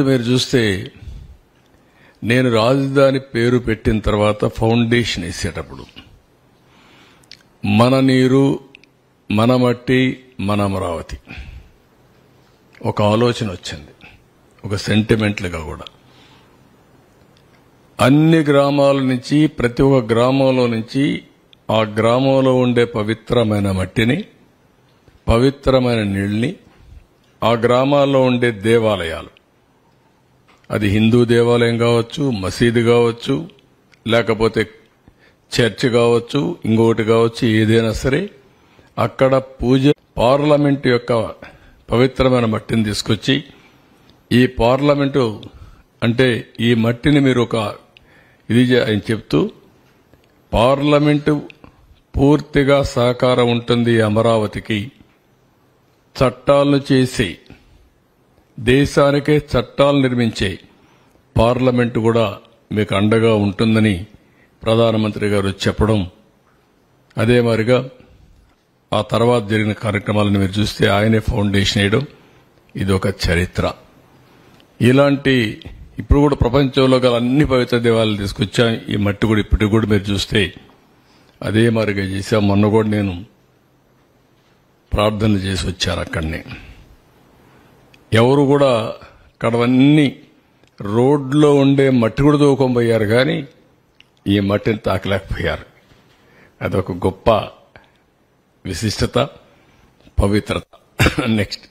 మీరు చూస్తే నేను రాజధాని పేరు పెట్టిన తర్వాత ఫౌండేషన్ వేసేటప్పుడు మన నీరు మన మట్టి మన అమరావతి ఒక ఆలోచన వచ్చింది, ఒక సెంటిమెంట్లుగా కూడా. అన్ని గ్రామాల నుంచి, ప్రతి ఒక్క గ్రామంలో నుంచి ఆ గ్రామంలో ఉండే పవిత్రమైన మట్టిని, పవిత్రమైన నీళ్ళని, ఆ గ్రామాల్లో ఉండే దేవాలయాలు, అది హిందూ దేవాలయం కావచ్చు, మసీదు కావచ్చు, లేకపోతే చర్చ్ కావచ్చు, ఇంకొకటి కావచ్చు, ఏదైనా సరే అక్కడ పూజ, పార్లమెంటు యొక్క పవిత్రమైన మట్టిని తీసుకొచ్చి, ఈ పార్లమెంటు అంటే ఈ మట్టిని మీరు ఒక ఇది ఆయన చెప్తూ, పార్లమెంటు పూర్తిగా సహకారం ఉంటుంది అమరావతికి, చట్టాలను చేసి దేశానికే చట్టాలు నిర్మించే పార్లమెంటు కూడా మీకు అండగా ఉంటుందని ప్రధానమంత్రి గారు చెప్పడం, అదే మాదిరిగా ఆ తర్వాత జరిగిన కార్యక్రమాలను మీరు చూస్తే ఆయనే ఫౌండేషన్ వేయడం, ఇది ఒక చరిత్ర. ఇలాంటి ఇప్పుడు కూడా ప్రపంచంలో గల అన్ని పవిత్ర దేవాలయాలు తీసుకొచ్చాం. ఈ మట్టి కూడా ఇప్పటికి కూడా మీరు చూస్తే అదే మాదిరిగా చేశాం. మొన్న కూడా నేను ప్రార్థనలు చేసి వచ్చాను అక్కడనే. ఎవరు కూడా అక్కడవన్నీ రోడ్లో ఉండే మట్టి కూడా తోకొనిపోయారు, కానీ ఈ మట్టిని తాకలేకపోయారు. అదొక గొప్ప విశిష్టత, పవిత్రత. నెక్స్ట్